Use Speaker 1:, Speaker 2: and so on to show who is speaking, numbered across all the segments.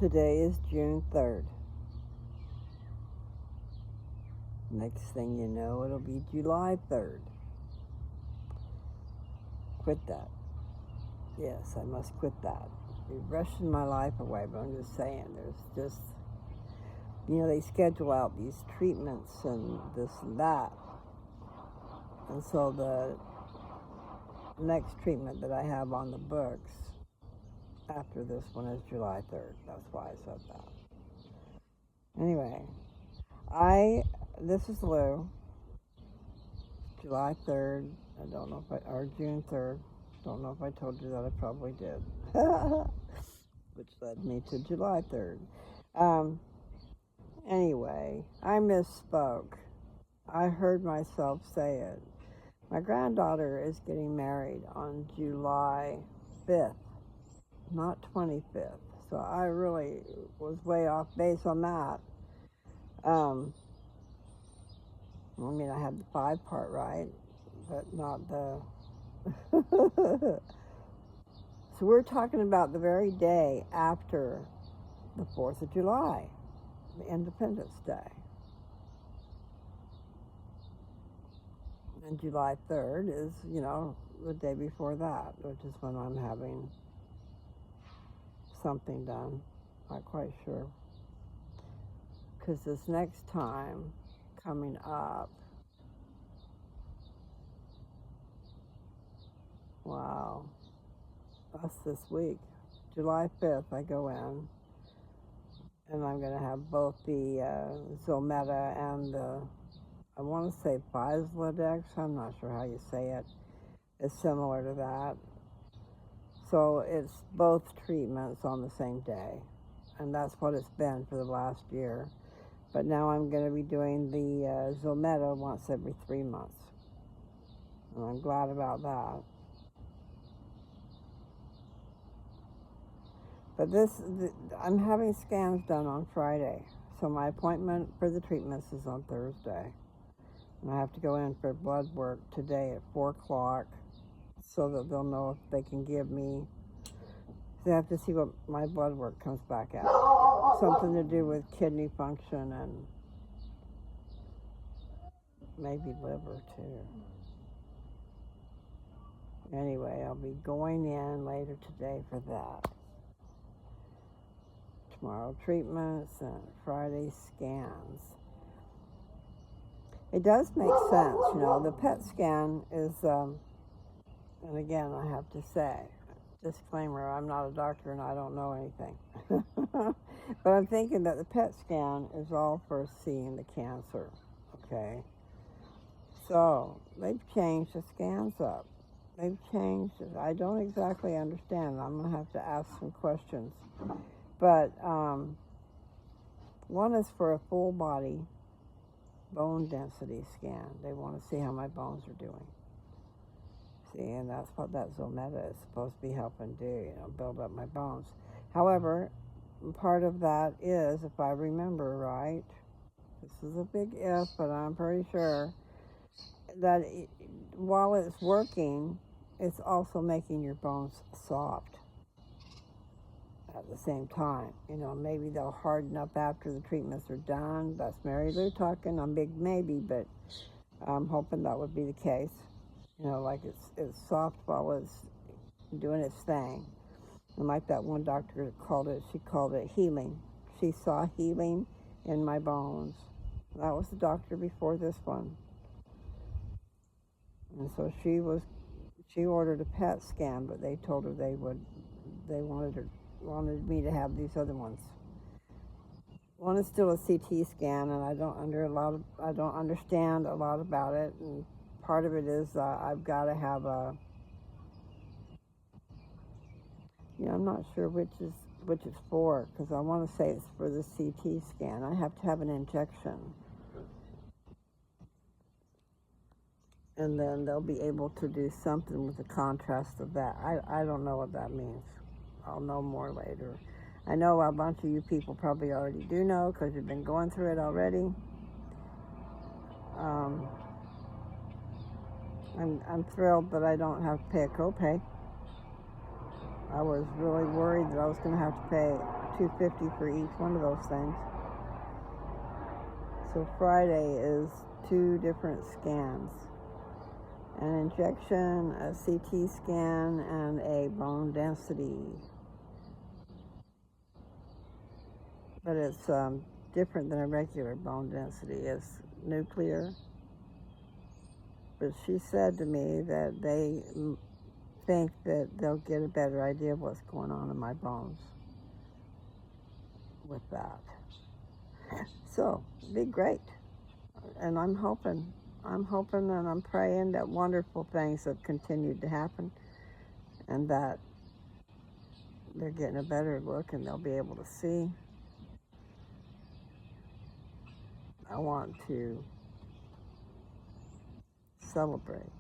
Speaker 1: Today is June 3rd. Next thing you know, it'll be July 3rd. Quit that. Yes, I must quit that. You're rushing my life away, but I'm just saying, there's just, they schedule out these treatments and this and that. And so the next treatment that I have on the books after this one is July 3rd. That's why I said that. Anyway, this is Lou. July 3rd. I don't know if or June 3rd. Don't know if I told you that. I probably did. Which led me to July 3rd. Anyway, I misspoke. I heard myself say it. My granddaughter is getting married on July 5th, not 25th. So I really was way off base on that. I had the 5 part right, but not the... So we're talking about the very day after the 4th of July, the Independence Day. And July 3rd is, the day before that, which is when I'm having something done. Not quite sure. Because this next time coming up, wow, that's this week. July 5th, I go in, and I'm going to have both the Zometa and the, I want to say Faslodex, I'm not sure how you say it. It's similar to that. So it's both treatments on the same day, and that's what it's been for the last year. But now I'm going to be doing the Zometa once every 3 months, and I'm glad about that. But I'm having scans done on Friday, so my appointment for the treatments is on Thursday. And I have to go in for blood work today at 4 o'clock so that they'll know if they can give me, they have to see what my blood work comes back at. Something to do with kidney function and maybe liver too. Anyway, I'll be going in later today for that. Tomorrow treatments and Friday scans. It does make sense, the PET scan is, and again, I have to say, disclaimer, I'm not a doctor and I don't know anything. But I'm thinking that the PET scan is all for seeing the cancer, okay? So, they've changed the scans up. They've changed it. I don't exactly understand. I'm going to have to ask some questions. But one is for a full body bone density scan. They want to see how my bones are doing. See, and that's what that Zometa is supposed to be helping do, build up my bones. However, part of that is, if I remember right, this is a big if, but I'm pretty sure, that while it's working, it's also making your bones soft at the same time. Maybe they'll harden up after the treatments are done. That's Mary Lou talking. I'm big maybe, but I'm hoping that would be the case. Like it's soft while it's doing its thing. And like that one doctor she called it healing. She saw healing in my bones. That was the doctor before this one. And so she ordered a PET scan, but they told her they wanted me to have these other ones. One is still a CT scan, and I don't understand a lot about it. And part of it is I've got to have I'm not sure which it's for, because I want to say it's for the CT scan. I have to have an injection, and then they'll be able to do something with the contrast of that. I don't know what that means. I'll know more later. I know a bunch of you people probably already do know because you've been going through it already. I'm thrilled that I don't have to pay a copay. I was really worried that I was going to have to pay $250 for each one of those things. So Friday is 2 different scans. An injection, a CT scan, and a bone density. But it's different than a regular bone density. It's nuclear. But she said to me that they think that they'll get a better idea of what's going on in my bones with that. So, it'd be great. And I'm hoping and I'm praying that wonderful things have continued to happen and that they're getting a better look and they'll be able to see. I want to celebrate.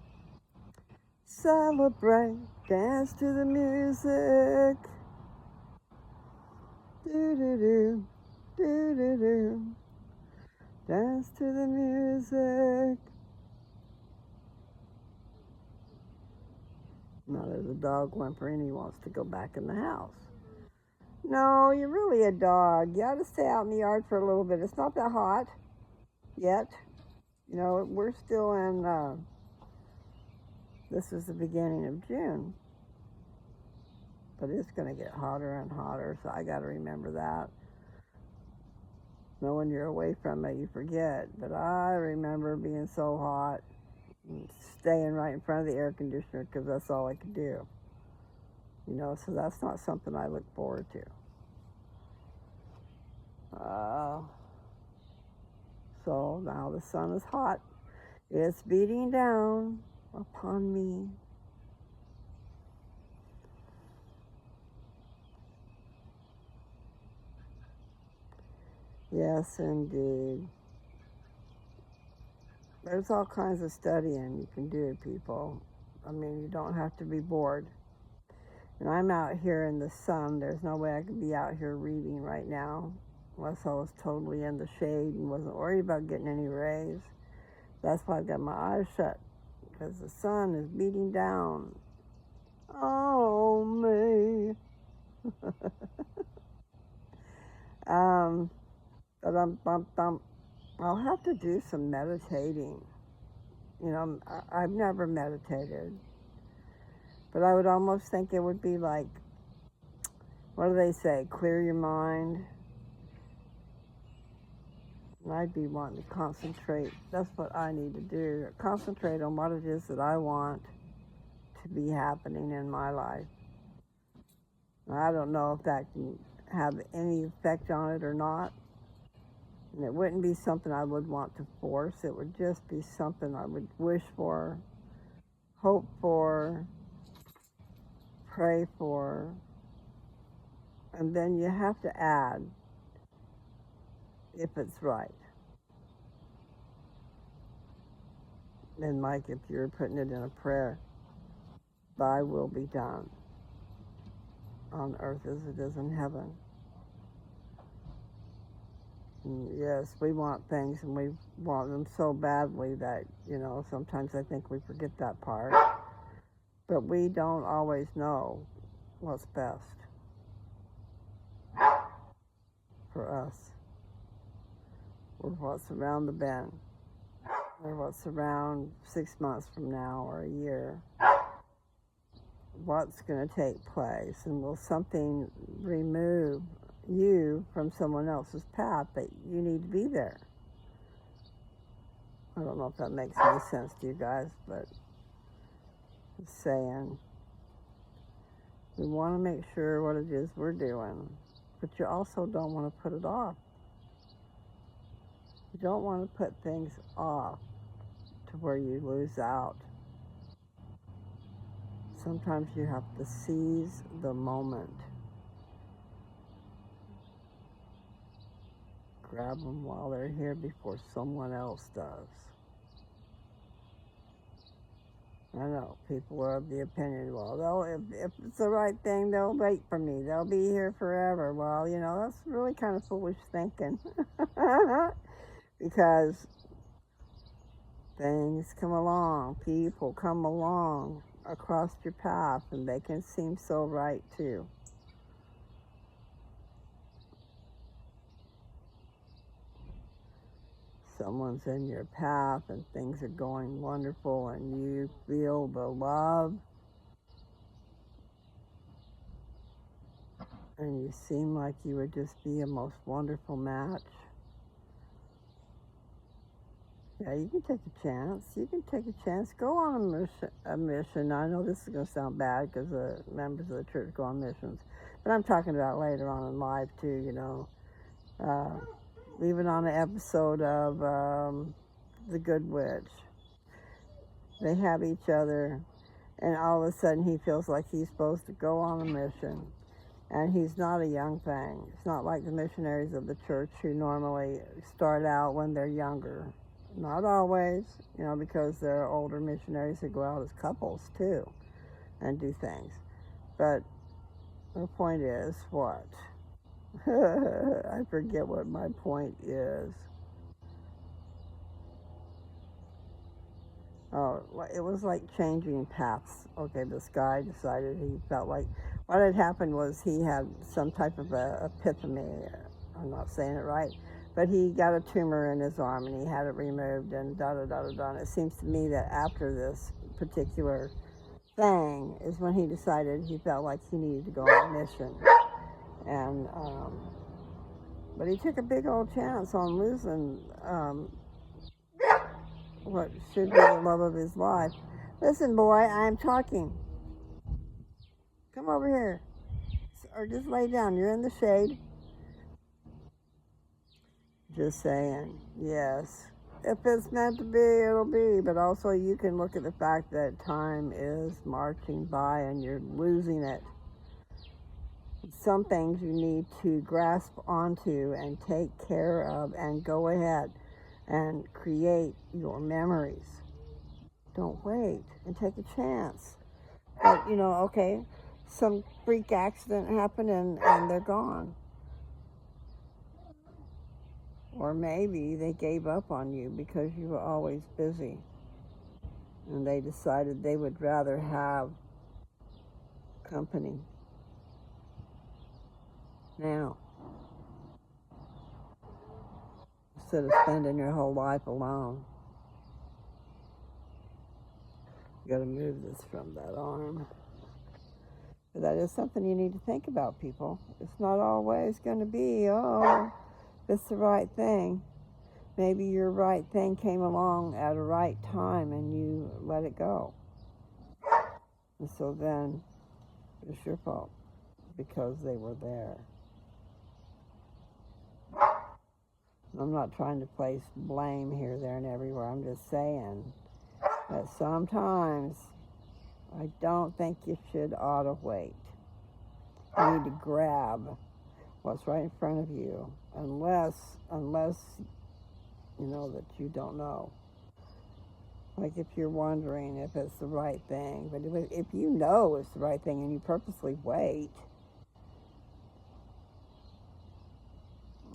Speaker 1: Celebrate, dance to the music. Do-do-do, do-do-do. Dance to the music. Now there's a dog whimpering. He wants to go back in the house. No, you're really a dog. You ought to stay out in the yard for a little bit. It's not that hot yet. You know, we're still in, this is the beginning of June. But it's going to get hotter and hotter, so I got to remember that. When you're away from it, you forget. But I remember being so hot and staying right in front of the air conditioner because that's all I could do. You know, so that's not something I look forward to. So now the sun is hot. It's beating down upon me. Yes, indeed. There's all kinds of studying you can do, people. I mean, you don't have to be bored. And I'm out here in the sun. There's no way I could be out here reading right now unless I was totally in the shade and wasn't worried about getting any rays. That's why I've got my eyes shut, because the sun is beating down. Oh, me. I'll have to do some meditating. You know, I've never meditated. But I would almost think it would be like, what do they say, clear your mind? And I'd be wanting to concentrate. That's what I need to do. Concentrate on what it is that I want to be happening in my life. I don't know if that can have any effect on it or not. And it wouldn't be something I would want to force. It would just be something I would wish for, hope for, pray for. And then you have to add if it's right. And Mike, if you're putting it in a prayer, thy will be done on earth as it is in heaven. And yes, we want things and we want them so badly that, you know, sometimes I think we forget that part. But we don't always know what's best for us, or what's around the bend, or what's around 6 months from now or a year. What's going to take place, and will something remove you from someone else's path that you need to be there? I don't know if that makes any sense to you guys, but I'm saying we want to make sure what it is we're doing, but you also don't want to put it off. You don't want to put things off to where you lose out. Sometimes you have to seize the moment. Grab them while they're here before someone else does. I know people are of the opinion, well, if it's the right thing, they'll wait for me. They'll be here forever. Well, you know, that's really kind of foolish thinking. Because things come along, people come along across your path, and they can seem so right too. someone's in your path and things are going wonderful and you feel the love and you seem like you would just be a most wonderful match. Yeah, you can take a chance. You can take a chance. Go on a mission. I know this is going to sound bad because the members of the church go on missions, but I'm talking about later on in life too, you know. Even on an episode of The Good Witch, they have each other, and all of a sudden he feels like he's supposed to go on a mission. And he's not a young thing. It's not like the missionaries of the church who normally start out when they're younger. Not always, you know, because there are older missionaries who go out as couples too and do things. But the point is what? I forget what my point is. Oh, it was like changing paths. Okay, this guy decided he felt like what had happened was he had some type of a epiphany. I'm not saying it right, but he got a tumor in his arm and he had it removed and da da da da da. And it seems to me that after this particular thing is when he decided he felt like he needed to go on a mission. And but he took a big old chance on losing what should be the love of his life. Listen, boy, I'm talking. Come over here. Or just lay down. You're in the shade. Just saying, yes. If it's meant to be, it'll be. But also you can look at the fact that time is marching by and you're losing it. Some things you need to grasp onto and take care of and go ahead and create your memories. Don't wait and take a chance. But, you know, okay, some freak accident happened and they're gone. Or maybe they gave up on you because you were always busy. And they decided they would rather have company. Now, instead of spending your whole life alone. You got to move this from that arm. But that is something you need to think about, people. It's not always going to be, oh, it's the right thing. Maybe your right thing came along at a right time and you let it go. And so then it's your fault because they were there. I'm not trying to place blame here, there, and everywhere. I'm just saying that sometimes I don't think you should auto-wait. You need to grab what's right in front of you, unless you know that you don't know. Like if you're wondering if it's the right thing, but if you know it's the right thing and you purposely wait,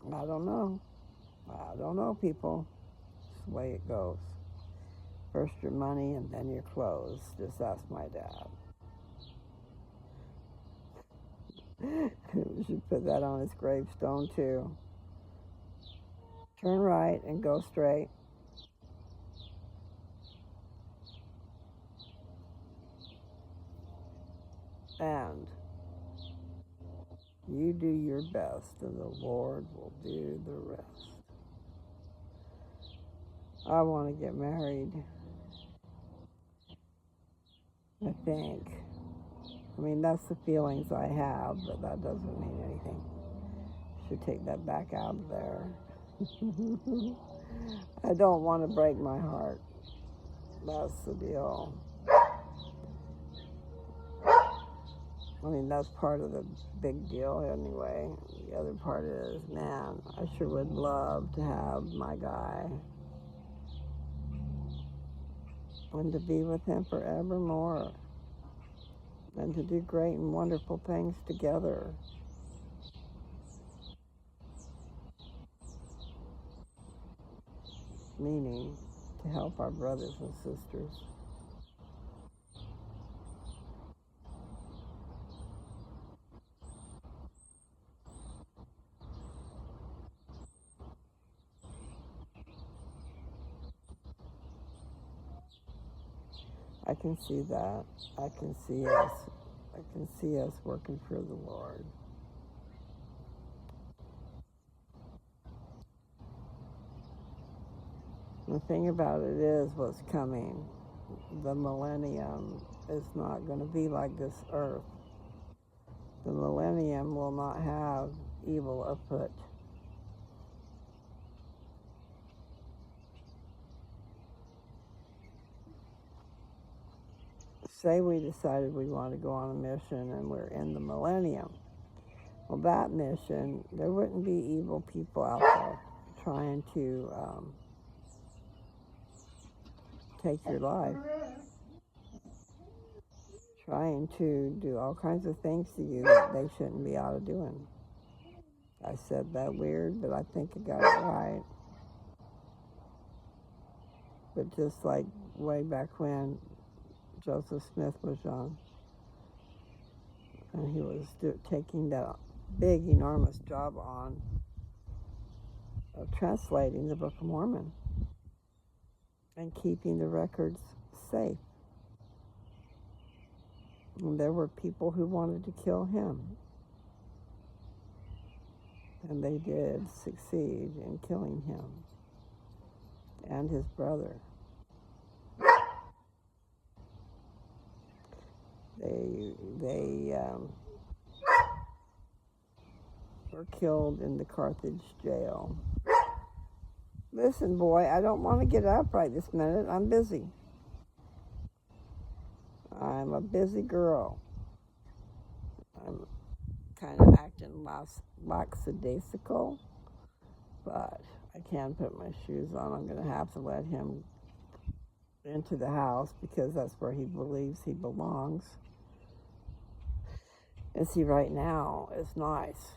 Speaker 1: I don't know. I don't know, people. It's the way it goes. First your money and then your clothes. Just ask my dad. We should put that on his gravestone too. Turn right and go straight. And you do your best and the Lord will do the rest. I want to get married. I think. I mean, that's the feelings I have, but that doesn't mean anything. Should take that back out of there. I don't want to break my heart. That's the deal. I mean, that's part of the big deal anyway. The other part is, man, I sure would love to have my guy and to be with him forevermore and to do great and wonderful things together. Meaning to help our brothers and sisters. I can see that. I can see us. I can see us working for the Lord. The thing about it is what's coming. The millennium is not going to be like this earth. The millennium will not have evil afoot. Say we decided we want to go on a mission and we're in the millennium. Well, that mission, there wouldn't be evil people out there trying to take your life, trying to do all kinds of things to you that they shouldn't be out of doing. I said that weird, but I think I got it right. But just like way back when Joseph Smith was young, and he was taking that big, enormous job on of translating the Book of Mormon and keeping the records safe. And there were people who wanted to kill him. And they did succeed in killing him and his brother. They were killed in the Carthage jail. Listen, boy, I don't want to get up right this minute. I'm busy. I'm a busy girl. I'm kind of acting lackadaisical, but I can't put my shoes on. I'm going to have to let him into the house because that's where he believes he belongs. And see, right now, it's nice.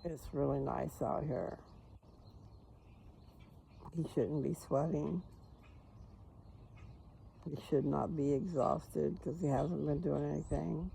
Speaker 1: It's really nice out here. He shouldn't be sweating. He should not be exhausted because he hasn't been doing anything.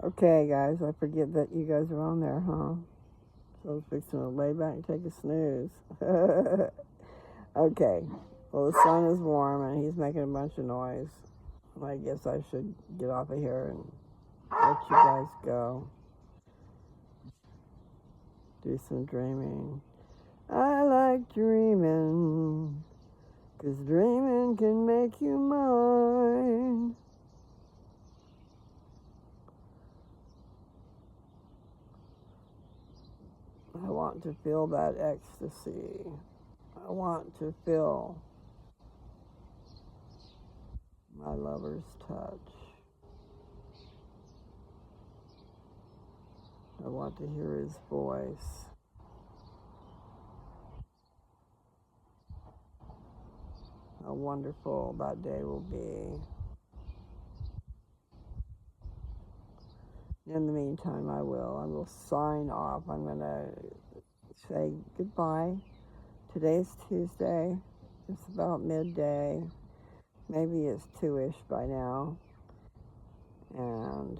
Speaker 1: Okay, guys, I forget that you guys are on there, huh? So I was fixing to lay back and take a snooze. Okay, well, the sun is warm and he's making a bunch of noise. I guess I should get off of here and let you guys go. Do some dreaming. I like dreaming, 'cause dreaming can make you mine. I want to feel that ecstasy. I want to feel my lover's touch. I want to hear his voice. How wonderful that day will be. In the meantime, I will sign off. I'm going to say goodbye. Today's Tuesday. It's about midday. Maybe it's 2-ish by now. And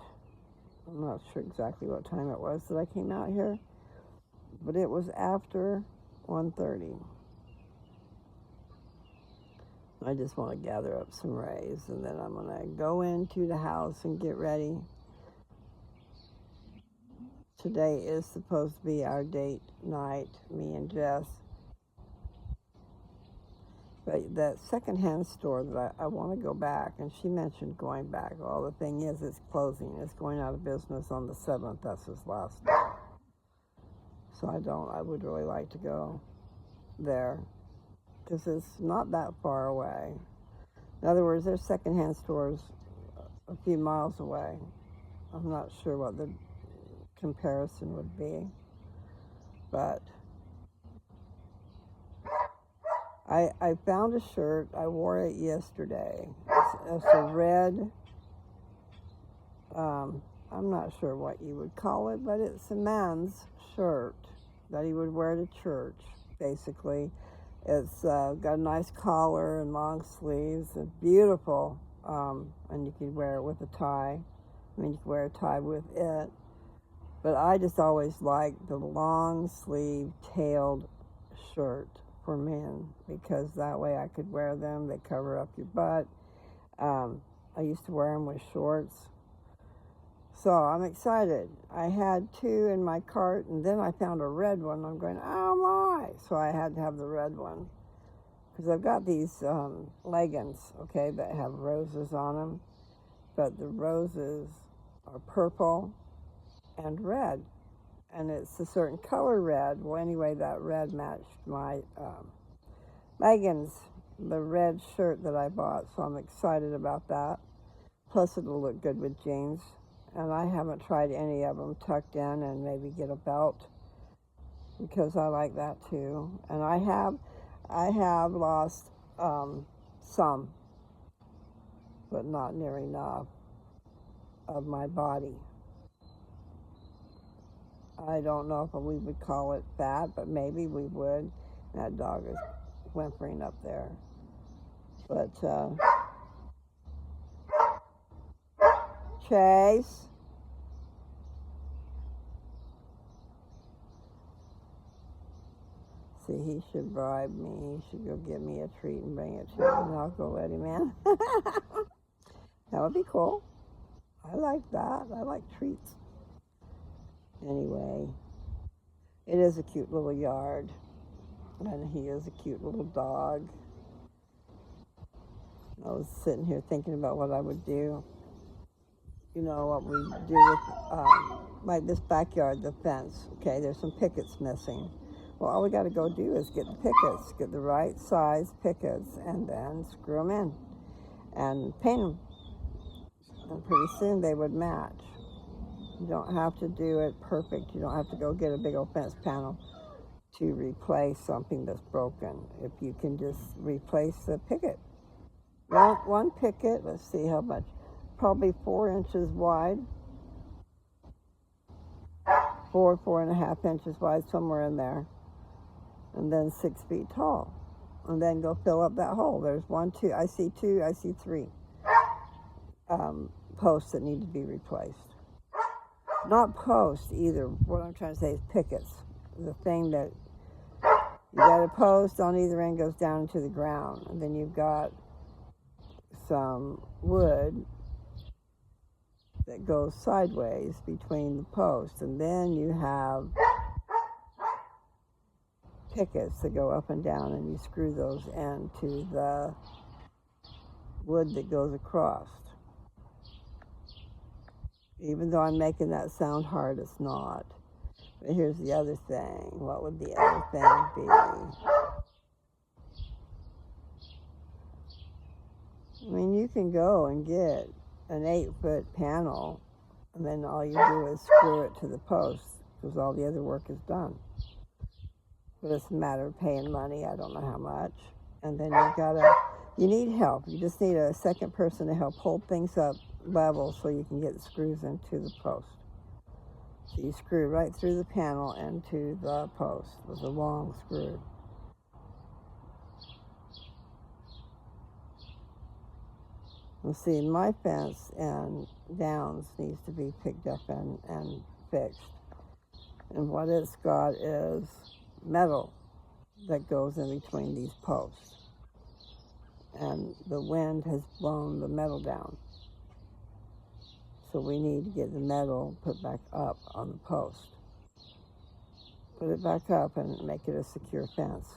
Speaker 1: I'm not sure exactly what time it was that I came out here. but it was after 1:30. I just want to gather up some rays, and then I'm going to go into the house and get ready. Today is supposed to be our date night, me and Jess. But that secondhand store that I want to go back, and she mentioned going back. Well, the thing is, it's closing. It's going out of business on the 7th. That's his last day. So I would really like to go there because it's not that far away. In other words, there's secondhand stores a few miles away. I'm not sure what the comparison would be, but I found a shirt. I wore it yesterday. It's a red, I'm not sure what you would call it, but it's a man's shirt that he would wear to church, basically. It's got a nice collar and long sleeves. It's beautiful, and you can wear it with a tie. I mean, you can wear a tie with it. But I just always liked the long sleeve tailed shirt for men because that way I could wear them. They cover up your butt. I used to wear them with shorts. So I'm excited. I had two in my cart, and then I found a red one. I'm going, oh my! So I had to have the red one because I've got these leggings, okay, that have roses on them, but the roses are purple and red, and it's a certain color red. Well, anyway, that red matched my leggings, the red shirt that I bought, so I'm excited about that. Plus, it'll look good with jeans. And I haven't tried any of them tucked in, and maybe get a belt because I like that too. And I have lost some, but not near enough of my body. I don't know if we would call it fat, but maybe we would. That dog is whimpering up there. But Chase. See, he should bribe me. He should go get me a treat and bring it to me, and I'll go let him in. That would be cool. I like that. I like treats. Anyway, it is a cute little yard, and he is a cute little dog. I was sitting here thinking about what I would do. You know, what we do with, like this backyard, the fence. Okay, there's some pickets missing. Well, all we got to go do is get the pickets, get the right size pickets, and then screw them in and paint them. And pretty soon they would match. You don't have to do it perfect. You don't have to go get a big old fence panel to replace something that's broken. If you can just replace the picket. One picket, let's see how much, probably 4 inches wide, 4.5 inches wide, somewhere in there. And then 6 feet tall, and then go fill up that hole. There's 1, 2, I see 3 posts that need to be replaced. Not posts either. What I'm trying to say is pickets. The thing that you got a post on either end goes down into the ground, and then you've got some wood that goes sideways between the posts, and then you have pickets that go up and down, and you screw those into the wood that goes across. Even though I'm making that sound hard, it's not. But here's the other thing. What would the other thing be? I mean, you can go and get an 8-foot panel, and then all you do is screw it to the post because all the other work is done. But it's a matter of paying money. I don't know how much. And then you need help. You just need a second person to help hold things up level so you can get the screws into the post. So you screw right through the panel into the post with a long screw. And see, my fence and downs needs to be picked up and fixed. And what it's got is metal that goes in between these posts. And the wind has blown the metal down. So we need to get the metal put back up on the post. Put it back up and make it a secure fence.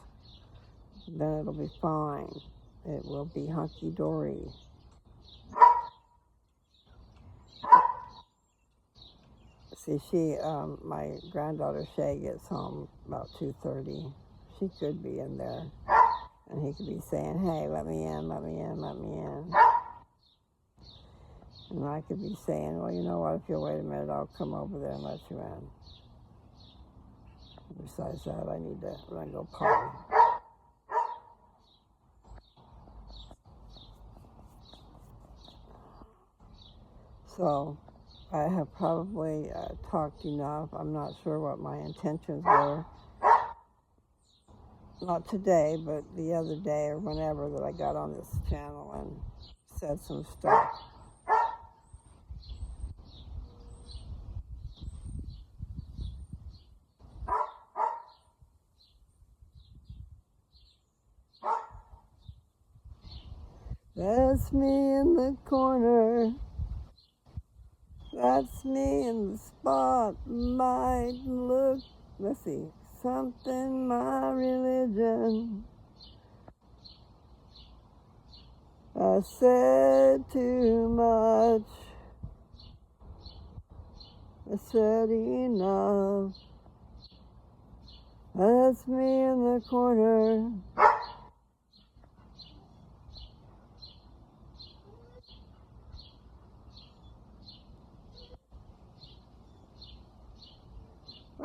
Speaker 1: Then it'll be fine. It will be hunky-dory. See, my granddaughter Shay gets home about 2:30. She could be in there. And he could be saying, hey, let me in, let me in, let me in. And I could be saying, well, you know what, if you'll wait a minute, I'll come over there and let you in. Besides that, I need to run and go potty. So I have probably talked enough. I'm not sure what my intentions were. Not today, but the other day or whenever that I got on this channel and said some stuff. That's me in the corner. That's me in the spotlight. Look, let's see, something my religion. I said too much. I said enough. That's me in the corner.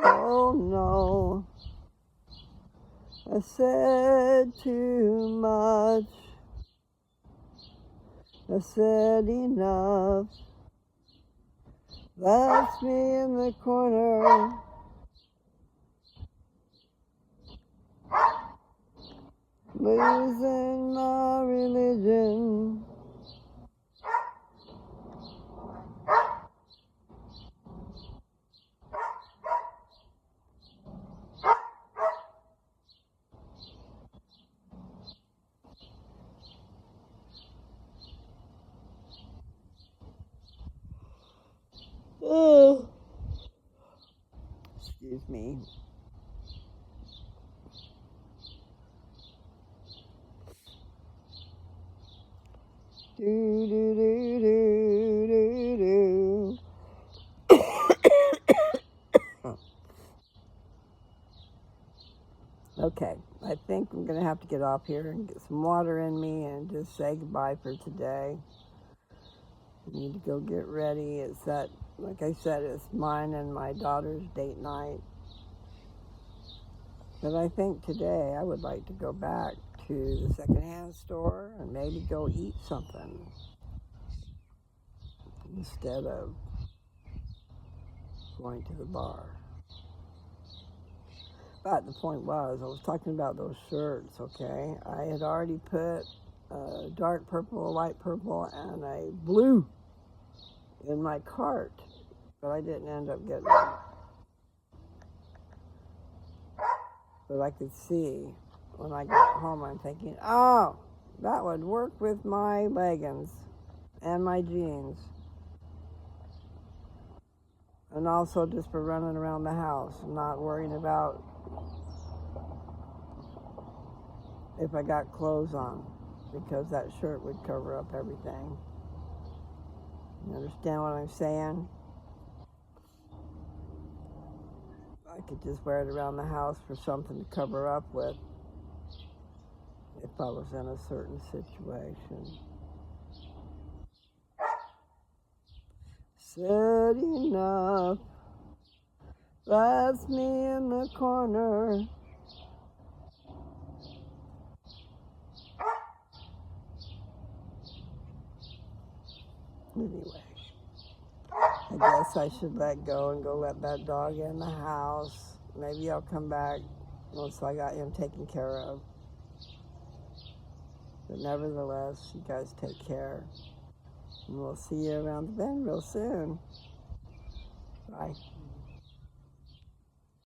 Speaker 1: Oh no, I said too much. I said enough. That's me in the corner. Losing my religion. Oh, excuse me. Do do do do do do. Okay, I think I'm gonna have to get off here and get some water in me and just say goodbye for today. I need to go get ready. It's that, like I said, it's mine and my daughter's date night. But I think today I would like to go back to the secondhand store and maybe go eat something instead of going to the bar. But the point was, I was talking about those shirts, okay? I had already put a dark purple, a light purple, and a blue in my cart, but I didn't end up getting them. But I could see when I got home, I'm thinking, oh, that would work with my leggings and my jeans. And also just for running around the house, not worrying about if I got clothes on, because that shirt would cover up everything. You understand what I'm saying? I could just wear it around the house for something to cover up with if I was in a certain situation. Said enough. That's me in the corner. Anyway, I guess I should let go and go let that dog in the house. Maybe I'll come back once I got him taken care of. But nevertheless, you guys take care. And we'll see you around the bend real soon. Bye.